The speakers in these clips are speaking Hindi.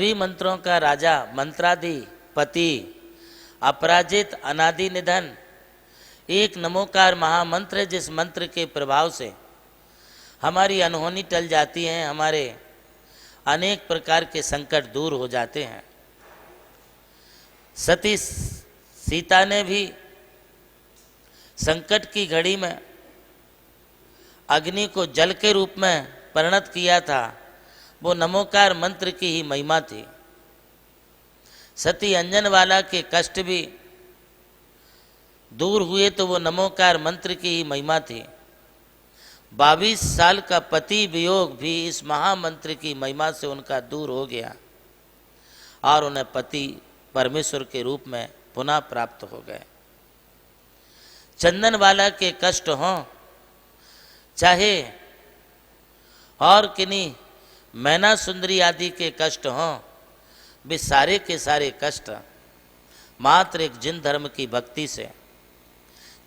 सभी मंत्रों का राजा, मंत्राधिपति, अपराजित, अनादि निधन एक नमोकार महामंत्र है, जिस मंत्र के प्रभाव से हमारी अनहोनी टल जाती है, हमारे अनेक प्रकार के संकट दूर हो जाते हैं। सती सीता ने भी संकट की घड़ी में अग्नि को जल के रूप में परिणत किया था, वो नमोकार मंत्र की ही महिमा थी। सती अंजनवाला के कष्ट भी दूर हुए तो वो नमोकार मंत्र की ही महिमा थी। 22 साल का पति वियोग भी इस महामंत्र की महिमा से उनका दूर हो गया और उन्हें पति परमेश्वर के रूप में पुनः प्राप्त हो गए। चंदनवाला के कष्ट हों चाहे और किन्हीं मैना सुंदरी आदि के कष्ट हों, वे सारे के सारे कष्ट मात्र एक जिन धर्म की भक्ति से,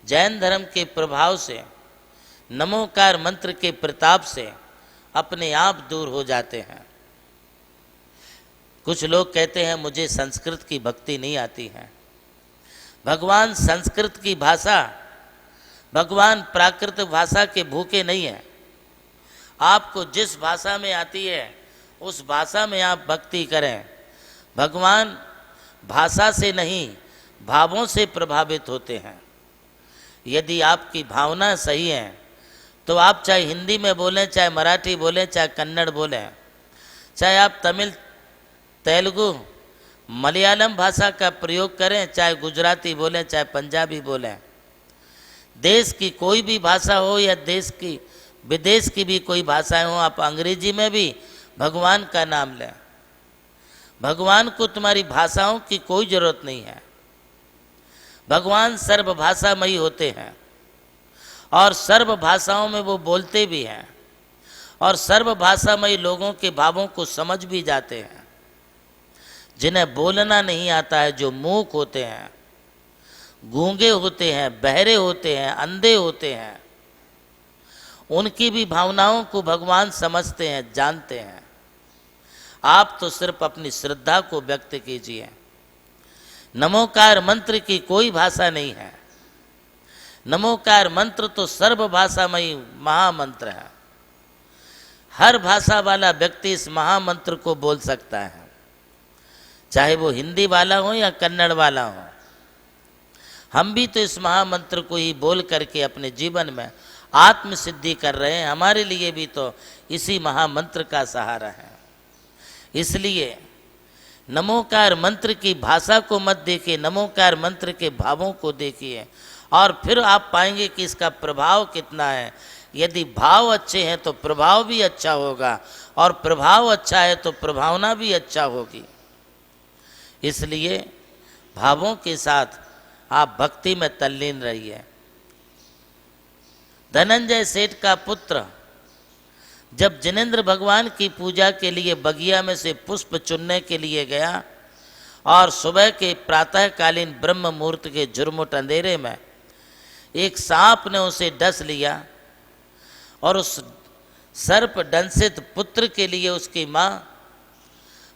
जैन धर्म के प्रभाव से, नमोकार मंत्र के प्रताप से अपने आप दूर हो जाते हैं। कुछ लोग कहते हैं मुझे संस्कृत की भक्ति नहीं आती है। भगवान संस्कृत की भाषा, भगवान प्राकृत भाषा के भूखे नहीं हैं। आपको जिस भाषा में आती है उस भाषा में आप भक्ति करें। भगवान भाषा से नहीं, भावों से प्रभावित होते हैं। यदि आपकी भावना सही है तो आप चाहे हिंदी में बोलें, चाहे मराठी बोलें, चाहे कन्नड़ बोलें, चाहे आप तमिल, तेलुगु, मलयालम भाषा का प्रयोग करें, चाहे गुजराती बोलें, चाहे पंजाबी बोलें, देश की कोई भी भाषा हो या देश की विदेश की भी कोई भाषाएं हो, आप अंग्रेजी में भी भगवान का नाम लें। भगवान को तुम्हारी भाषाओं की कोई जरूरत नहीं है। भगवान सर्वभाषामयी होते हैं और सर्व भाषाओं में वो बोलते भी हैं और सर्वभाषामयी लोगों के भावों को समझ भी जाते हैं। जिन्हें बोलना नहीं आता है, जो मूक होते हैं, गूंगे होते हैं, बहरे होते हैं, अंधे होते हैं, उनकी भी भावनाओं को भगवान समझते हैं, जानते हैं। आप तो सिर्फ अपनी श्रद्धा को व्यक्त कीजिए। नमोकार मंत्र की कोई भाषा नहीं है। नमोकार मंत्र तो सर्वभाषामयी महामंत्र है। हर भाषा वाला व्यक्ति इस महामंत्र को बोल सकता है, चाहे वो हिंदी वाला हो या कन्नड़ वाला हो। हम भी तो इस महामंत्र को ही बोल करके अपने जीवन में आत्म सिद्धि कर रहे हैं। हमारे लिए भी तो इसी महामंत्र का सहारा है। इसलिए नमोकार मंत्र की भाषा को मत देखिए, नमोकार मंत्र के भावों को देखिए और फिर आप पाएंगे कि इसका प्रभाव कितना है। यदि भाव अच्छे हैं तो प्रभाव भी अच्छा होगा और प्रभाव अच्छा है तो प्रभावना भी अच्छा होगी। इसलिए भावों के साथ आप भक्ति में तल्लीन रहिए। धनंजय सेठ का पुत्र जब जिनेंद्र भगवान की पूजा के लिए बगिया में से पुष्प चुनने के लिए गया और सुबह के प्रातःकालीन ब्रह्म मुहूर्त के झुरमुट अंधेरे में एक सांप ने उसे डस लिया और उस सर्प दंशित पुत्र के लिए उसकी माँ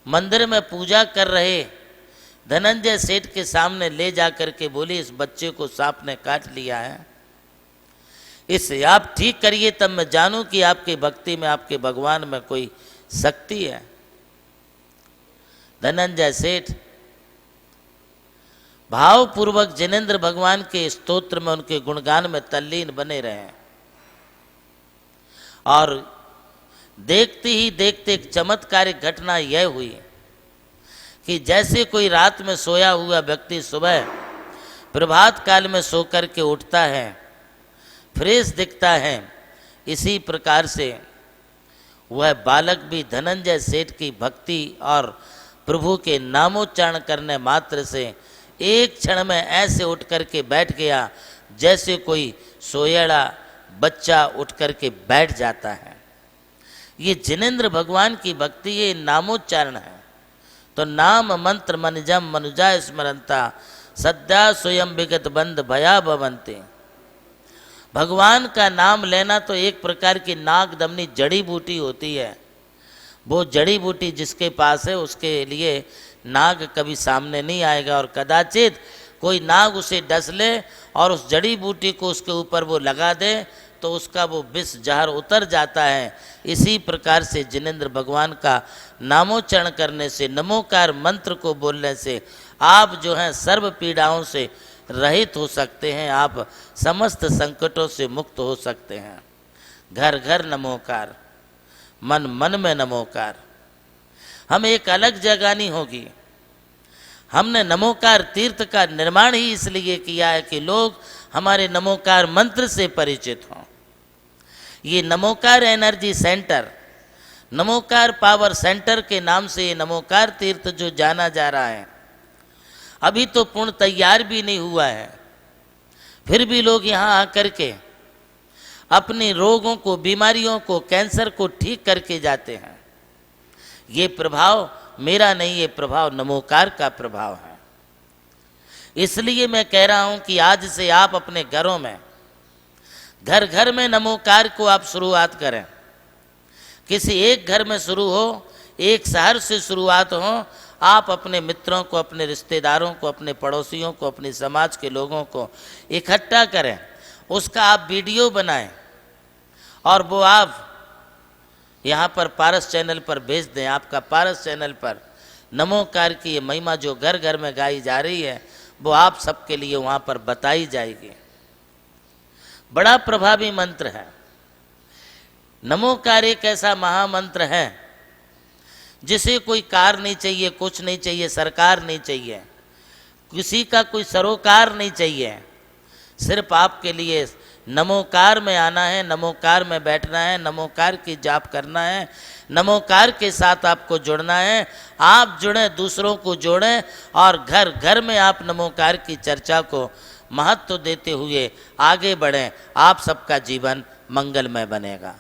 मंदिर में पूजा कर रहे धनंजय सेठ के सामने ले जा कर के बोली, इस बच्चे को सांप ने काट लिया है, इसे आप ठीक करिए, तब मैं जानूं कि आपकी भक्ति में, आपके भगवान में कोई शक्ति है। धनंजय सेठ भावपूर्वक जिनेंद्र भगवान के स्तोत्र में, उनके गुणगान में तल्लीन बने रहे और देखते ही देखते एक चमत्कारिक घटना यह हुई कि जैसे कोई रात में सोया हुआ व्यक्ति सुबह प्रभात काल में सो कर के उठता है, फ्रेश दिखता है, इसी प्रकार से वह बालक भी धनंजय सेठ की भक्ति और प्रभु के नामोच्चारण करने मात्र से एक क्षण में ऐसे उठ कर के बैठ गया जैसे कोई सोएड़ा बच्चा उठ कर के बैठ जाता है। ये जिनेंद्र भगवान की भक्ति, ये नामोच्चारण है। तो नाम मंत्र मनजम मनुजा स्मरंता सद्या स्वयं विगत बंद भया भवंते। भगवान का नाम लेना तो एक प्रकार की नाग दमनी जड़ी बूटी होती है। वो जड़ी बूटी जिसके पास है उसके लिए नाग कभी सामने नहीं आएगा, और कदाचित कोई नाग उसे डस ले और उस जड़ी बूटी को उसके ऊपर वो लगा दे तो उसका वो विष जहर उतर जाता है। इसी प्रकार से जिनेंद्र भगवान का नामोच्चारण करने से, नमोकार मंत्र को बोलने से आप जो हैं सर्व पीड़ाओं से रहित हो सकते हैं, आप समस्त संकटों से मुक्त हो सकते हैं। घर घर नमोकार, मन मन में नमोकार। हम एक अलग जगानी होगी। हमने नमोकार तीर्थ का निर्माण ही इसलिए किया है कि लोग हमारे नमोकार मंत्र से परिचित हों। ये Namokar energy centre, Namokar power centre के नाम से ये नमोकार तीर्थ जो जाना जा रहा है, अभी तो पूर्ण तैयार भी नहीं हुआ है, फिर भी लोग यहाँ आकर के अपने रोगों को, बीमारियों को, कैंसर को ठीक करके जाते हैं। ये प्रभाव मेरा नहीं, ये प्रभाव नमोकार का प्रभाव है। इसलिए मैं कह रहा हूं कि आज से आप अपने घरों में, घर घर में नमोकार को आप शुरुआत करें। किसी एक घर में शुरू हो, एक शहर से शुरुआत हो। आप अपने मित्रों को, अपने रिश्तेदारों को, अपने पड़ोसियों को, अपने समाज के लोगों को इकट्ठा करें, उसका आप वीडियो बनाएं और वो आप यहाँ पर पारस चैनल पर भेज दें। आपका पारस चैनल पर नमोकार की ये महिमा जो घर घर में गाई जा रही है, वो आप सबके लिए वहाँ पर बताई जाएगी। बड़ा प्रभावी मंत्र है नमोकार। एक ऐसा महामंत्र है जिसे कोई कार नहीं चाहिए, कुछ नहीं चाहिए, सरकार नहीं चाहिए, किसी का कोई सरोकार नहीं चाहिए। सिर्फ आपके लिए नमोकार में आना है, नमोकार में बैठना है, नमोकार की जाप करना है, नमोकार के साथ आपको जुड़ना है। आप जुड़ें, दूसरों को जोड़ें और घर घर में आप नमोकार की चर्चा को महत्व देते हुए आगे बढ़ें। आप सबका जीवन मंगलमय बनेगा।